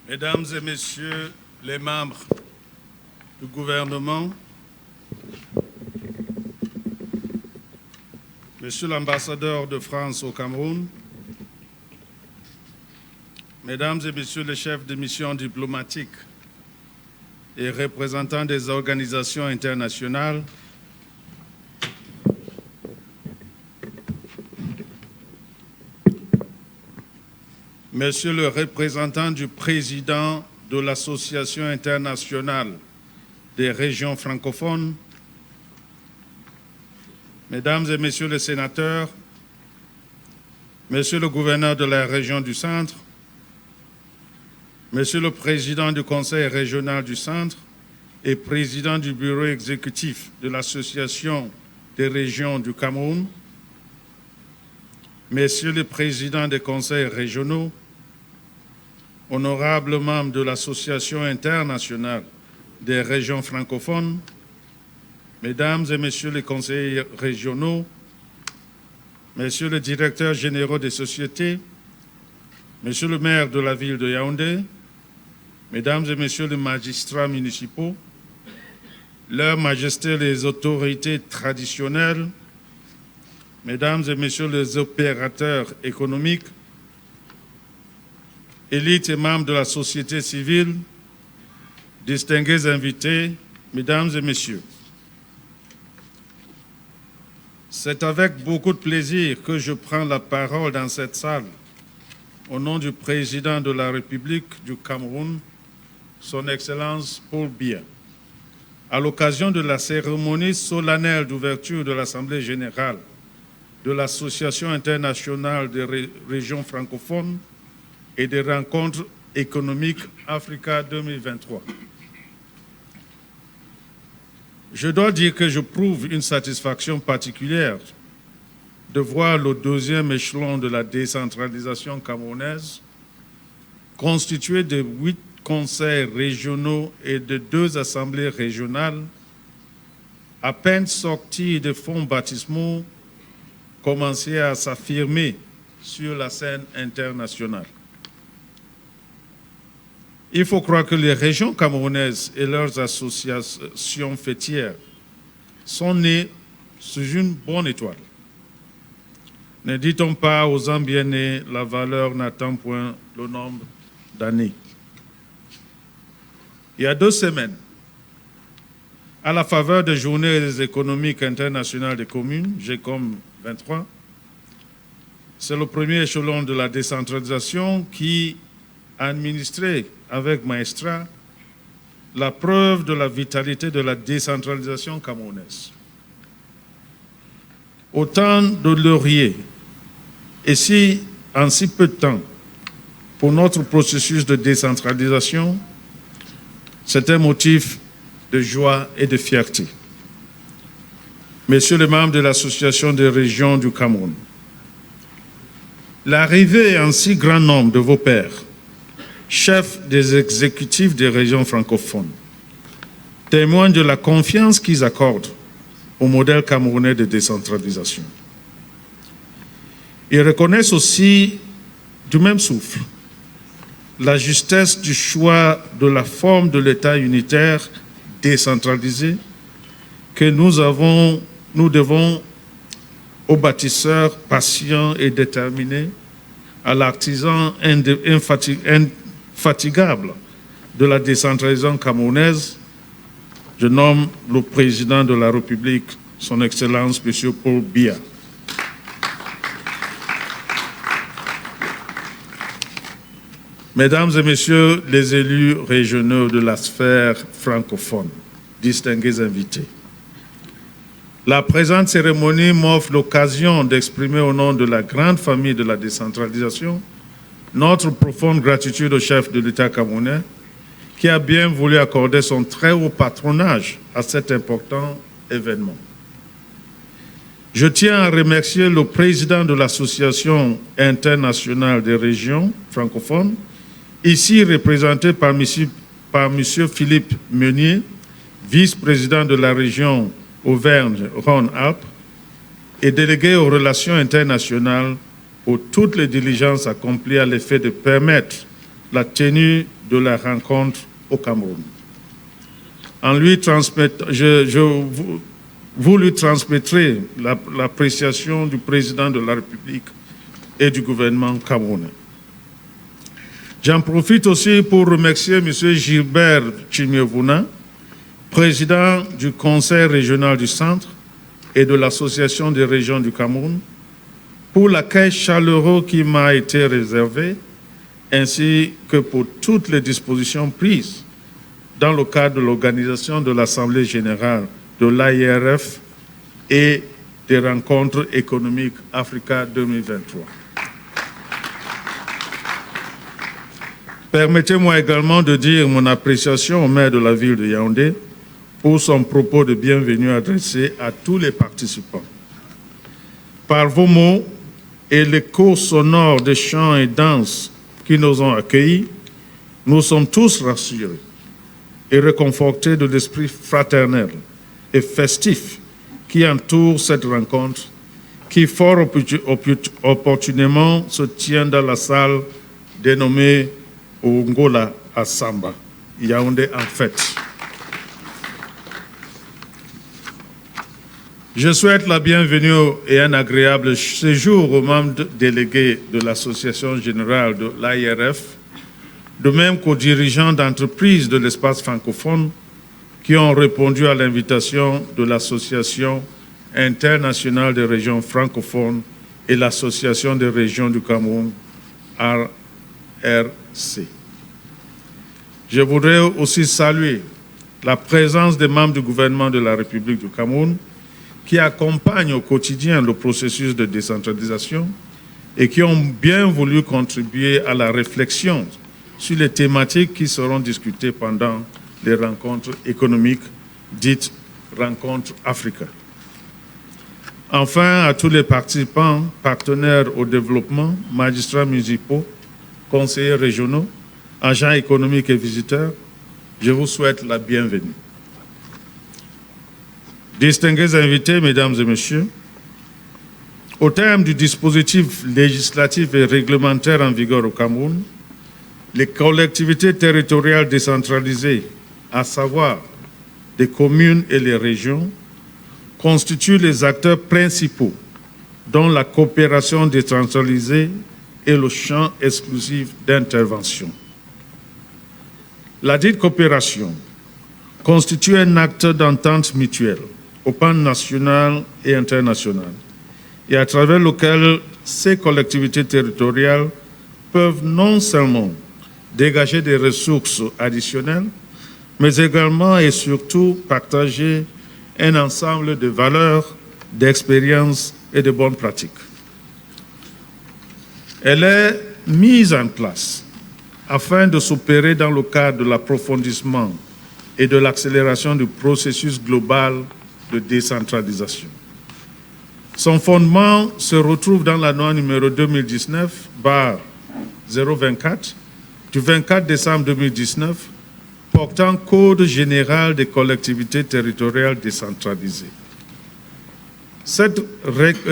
Mesdames et Messieurs les membres du gouvernement, Monsieur l'ambassadeur de France au Cameroun, Mesdames et Messieurs les chefs de mission diplomatiques et représentants des organisations internationales, Monsieur le représentant du président de l'Association internationale des régions francophones, Mesdames et Messieurs les sénateurs, Monsieur le gouverneur de la région du Centre, Monsieur le président du Conseil régional du Centre et président du bureau exécutif de l'Association des régions du Cameroun, Messieurs les présidents des conseils régionaux, honorables membres de l'Association internationale des régions francophones, Mesdames et Messieurs les conseillers régionaux, Messieurs les directeurs généraux des sociétés, Monsieur le maire de la ville de Yaoundé, Mesdames et Messieurs les magistrats municipaux, Leurs Majestés les autorités traditionnelles, Mesdames et Messieurs les opérateurs économiques, élites et membres de la société civile, distingués invités, Mesdames et Messieurs. C'est avec beaucoup de plaisir que je prends la parole dans cette salle au nom du président de la République du Cameroun, Son Excellence Paul Biya, à l'occasion de la cérémonie solennelle d'ouverture de l'Assemblée générale de l'Association internationale des régions francophones et des rencontres économiques Africa 2023. Je dois dire que je prouve une satisfaction particulière de voir le deuxième échelon de la décentralisation camerounaise, constitué de 8 conseils régionaux et de 2 assemblées régionales, à peine sortis des fonds baptismaux, commencer à s'affirmer sur la scène internationale. Il faut croire que les régions camerounaises et leurs associations fêtières sont nées sous une bonne étoile. Ne dit-on pas aux hommes bien nés, la valeur n'attend point le nombre d'années. Il y a 2 semaines, à la faveur des journées économiques internationales des communes, GECOM 23, c'est le premier échelon de la décentralisation qui a administré avec maestrat la preuve de la vitalité de la décentralisation camerounaise. Autant de lauriers, et si en si peu de temps, pour notre processus de décentralisation, c'est un motif de joie et de fierté. Messieurs les membres de l'Association des régions du Cameroun, l'arrivée en si grand nombre de vos pairs, chefs des exécutifs des régions francophones, témoigne de la confiance qu'ils accordent au modèle camerounais de décentralisation. Ils reconnaissent aussi, du même souffle, la justesse du choix de la forme de l'État unitaire décentralisé que nous devons aux bâtisseurs patients et déterminés, à l'artisan infatigable de la décentralisation camerounaise. Je nomme le président de la République, Son Excellence, M. Paul Biya. Mesdames et Messieurs les élus régionaux de la sphère francophone, distingués invités, la présente cérémonie m'offre l'occasion d'exprimer au nom de la grande famille de la décentralisation notre profonde gratitude au chef de l'État camerounais qui a bien voulu accorder son très haut patronage à cet important événement. Je tiens à remercier le président de l'Association internationale des régions francophones, ici représenté par M. Philippe Meunier, vice-président de la région Auvergne-Rhône-Alpes et délégué aux relations internationales pour toutes les diligences accomplies à l'effet de permettre la tenue de la rencontre au Cameroun. Vous lui transmettrez l'appréciation du président de la République et du gouvernement camerounais. J'en profite aussi pour remercier M. Gilbert Chimievuna, président du Conseil régional du Centre et de l'Association des régions du Cameroun, pour l'accueil chaleureux qui m'a été réservé, ainsi que pour toutes les dispositions prises dans le cadre de l'organisation de l'Assemblée générale de l'AIRF et des rencontres économiques Africa 2023. Permettez-moi également de dire mon appréciation au maire de la ville de Yaoundé pour son propos de bienvenue adressé à tous les participants. Par vos mots et l'écho sonore des chants et danses qui nous ont accueillis, nous sommes tous rassurés et réconfortés de l'esprit fraternel et festif qui entoure cette rencontre, qui fort opportunément se tient dans la salle dénommée Ongola à Samba, Yaoundé en fête. Je souhaite la bienvenue et un agréable séjour aux membres délégués de l'Association générale de l'AIRF, de même qu'aux dirigeants d'entreprises de l'espace francophone qui ont répondu à l'invitation de l'Association internationale des régions francophones et l'Association des régions du Cameroun, ARC. Je voudrais aussi saluer la présence des membres du gouvernement de la République du Cameroun qui accompagnent au quotidien le processus de décentralisation et qui ont bien voulu contribuer à la réflexion sur les thématiques qui seront discutées pendant les rencontres économiques dites rencontres Africa. Enfin, à tous les participants, partenaires au développement, magistrats municipaux, conseillers régionaux, agents économiques et visiteurs, je vous souhaite la bienvenue. Distingués invités, mesdames et messieurs, au terme du dispositif législatif et réglementaire en vigueur au Cameroun, les collectivités territoriales décentralisées, à savoir les communes et les régions, constituent les acteurs principaux dont la coopération décentralisée est le champ exclusif d'intervention. La dite coopération constitue un acte d'entente mutuelle au plan national et international, et à travers lequel ces collectivités territoriales peuvent non seulement dégager des ressources additionnelles, mais également et surtout partager un ensemble de valeurs, d'expériences et de bonnes pratiques. Elle est mise en place afin de s'opérer dans le cadre de l'approfondissement et de l'accélération du processus global de décentralisation. Son fondement se retrouve dans la loi numéro 2019/024 du 24 décembre 2019 portant Code général des collectivités territoriales décentralisées. Cette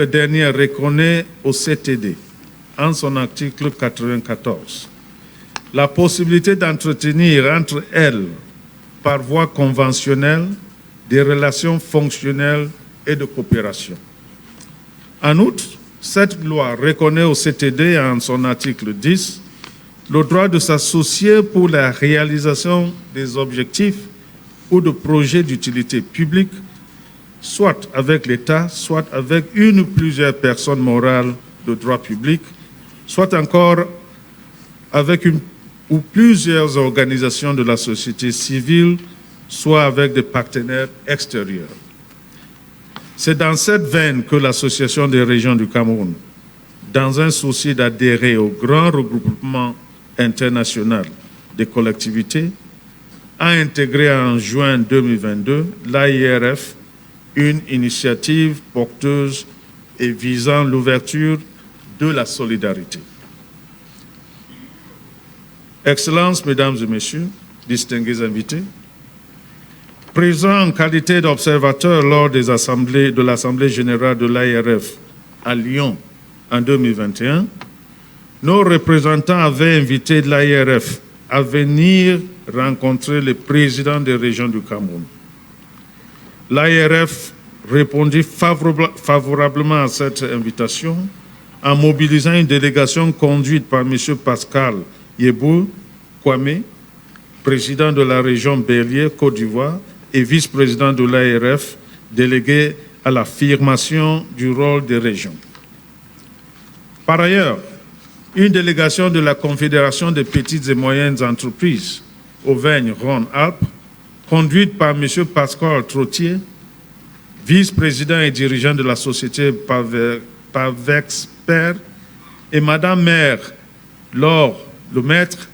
dernière reconnaît au CTD, en son article 94, la possibilité d'entretenir entre elles, par voie conventionnelle, des relations fonctionnelles et de coopération. En outre, cette loi reconnaît au CTD, en son article 10, le droit de s'associer pour la réalisation des objectifs ou de projets d'utilité publique, soit avec l'État, soit avec une ou plusieurs personnes morales de droit public, soit encore avec une ou plusieurs organisations de la société civile, soit avec des partenaires extérieurs. C'est dans cette veine que l'Association des régions du Cameroun, dans un souci d'adhérer au grand regroupement international des collectivités, a intégré en juin 2022 l'AIRF, une initiative porteuse et visant l'ouverture de la solidarité. Excellences, mesdames et messieurs, distingués invités, présents en qualité d'observateurs lors des assemblées de l'Assemblée générale de l'AIRF à Lyon en 2021, nos représentants avaient invité l'AIRF à venir rencontrer les présidents des régions du Cameroun. L'ARF répondit favorablement à cette invitation en mobilisant une délégation conduite par M. Pascal Yebou Kwame, président de la région Bélier, Côte d'Ivoire, et vice-président de l'ARF, délégué à l'affirmation du rôle des régions. Par ailleurs, une délégation de la Confédération des petites et moyennes entreprises Auvergne-Rhône-Alpes, conduite par M. Pascal Trottier, vice-président et dirigeant de la société Pavexpert, et Mme Maire Laure Lemaître,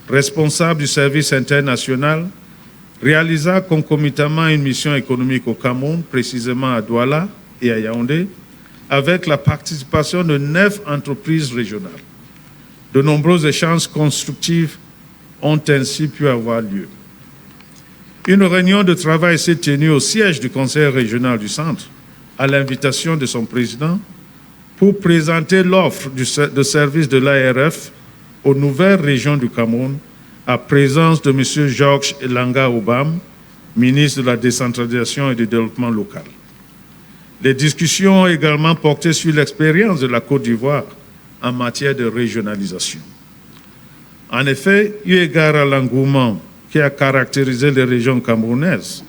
responsable du service international, réalisa concomitamment une mission économique au Cameroun, précisément à Douala et à Yaoundé, avec la participation de 9 entreprises régionales. De nombreux échanges constructifs ont ainsi pu avoir lieu. Une réunion de travail s'est tenue au siège du Conseil régional du Centre, à l'invitation de son président, pour présenter l'offre de service de l'ARF aux nouvelles régions du Cameroun, à présence de M. Georges Elanga Obam, ministre de la décentralisation et du développement local. Les discussions ont également porté sur l'expérience de la Côte d'Ivoire en matière de régionalisation. En effet, eu égard à l'engouement qui a caractérisé les régions camerounaises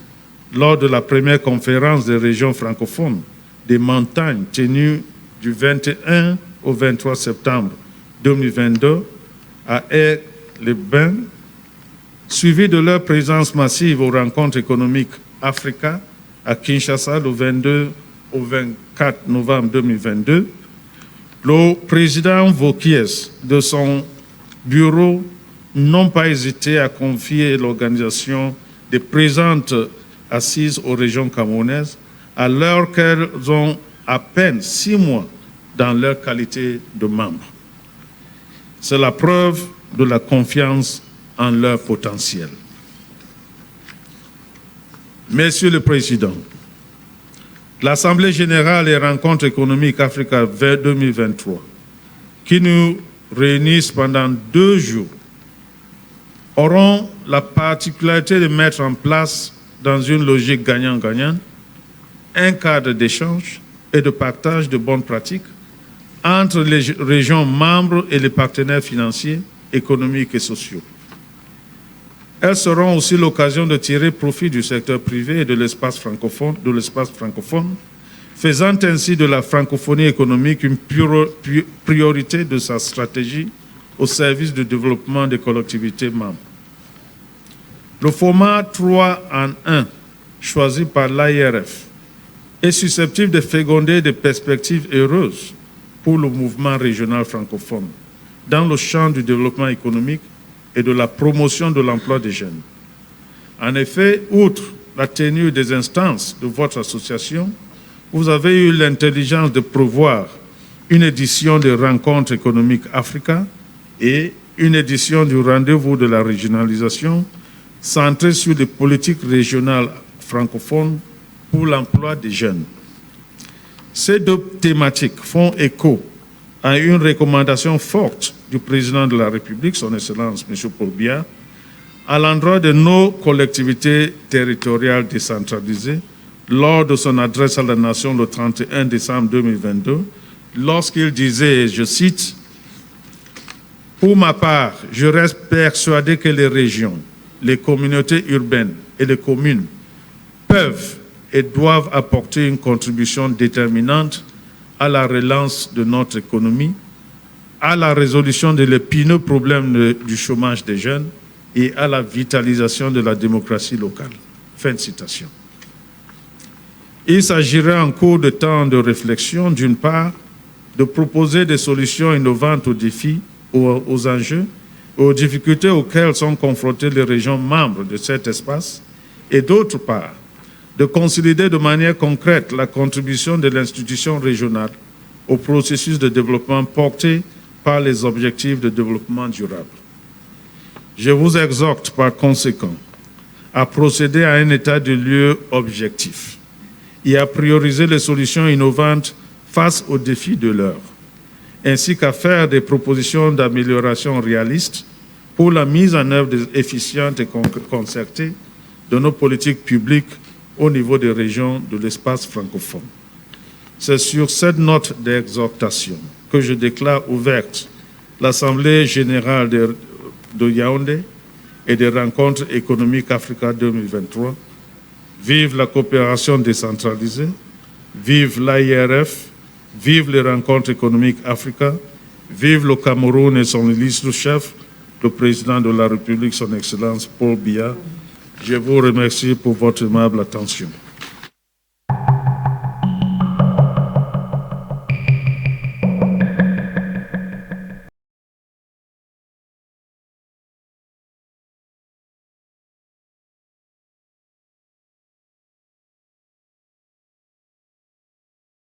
lors de la première conférence des régions francophones des montagnes tenue du 21 au 23 septembre 2022 à Aix-les-Bains, suivi de leur présence massive aux rencontres économiques Africa à Kinshasa le 22 au 24 novembre 2022, le président Vauquiez de son bureau n'ont pas hésité à confier l'organisation des présentes assises aux régions camerounaises alors qu'elles ont à peine 6 mois dans leur qualité de membres. C'est la preuve de la confiance en leur potentiel. Monsieur le Président, l'Assemblée générale et rencontres économiques Africa 2023, qui nous réunissent pendant 2 jours, auront la particularité de mettre en place, dans une logique gagnant-gagnant, un cadre d'échange et de partage de bonnes pratiques entre les régions membres et les partenaires financiers, économiques et sociaux. Elles seront aussi l'occasion de tirer profit du secteur privé et de l'espace francophone, faisant ainsi de la francophonie économique une priorité de sa stratégie au service du développement des collectivités membres. Le format 3 en 1 choisi par l'ARF est susceptible de féconder des perspectives heureuses pour le mouvement régional francophone dans le champ du développement économique et de la promotion de l'emploi des jeunes. En effet, outre la tenue des instances de votre association, vous avez eu l'intelligence de prévoir une édition de Rencontres économiques Africa et une édition du Rendez-vous de la régionalisation centrée sur les politiques régionales francophones pour l'emploi des jeunes. Ces 2 thématiques font écho à une recommandation forte du président de la République, son Excellence M. Paul Biya, à l'endroit de nos collectivités territoriales décentralisées lors de son adresse à la nation le 31 décembre 2022, lorsqu'il disait, et je cite, « Pour ma part, je reste persuadé que les régions, les communautés urbaines et les communes peuvent et doivent apporter une contribution déterminante à la relance de notre économie, à la résolution de l'épineux problème du chômage des jeunes et à la vitalisation de la démocratie locale. » Fin de citation. Il s'agirait en cours de temps de réflexion, d'une part, de proposer des solutions innovantes aux défis, aux enjeux et aux difficultés auxquelles sont confrontées les régions membres de cet espace, et d'autre part, de consolider de manière concrète la contribution de l'institution régionale au processus de développement porté par les objectifs de développement durable. Je vous exhorte par conséquent à procéder à un état de lieu objectif et à prioriser les solutions innovantes face aux défis de l'heure, ainsi qu'à faire des propositions d'amélioration réalistes pour la mise en œuvre efficiente et concertée de nos politiques publiques au niveau des régions de l'espace francophone. C'est sur cette note d'exhortation que je déclare ouverte l'Assemblée générale de Yaoundé et des rencontres économiques Africa 2023. Vive la coopération décentralisée, vive l'AIRF, vive les rencontres économiques Africa, vive le Cameroun et son ministre-chef, le président de la République, son Excellence Paul Biya. Je vous remercie pour votre aimable attention.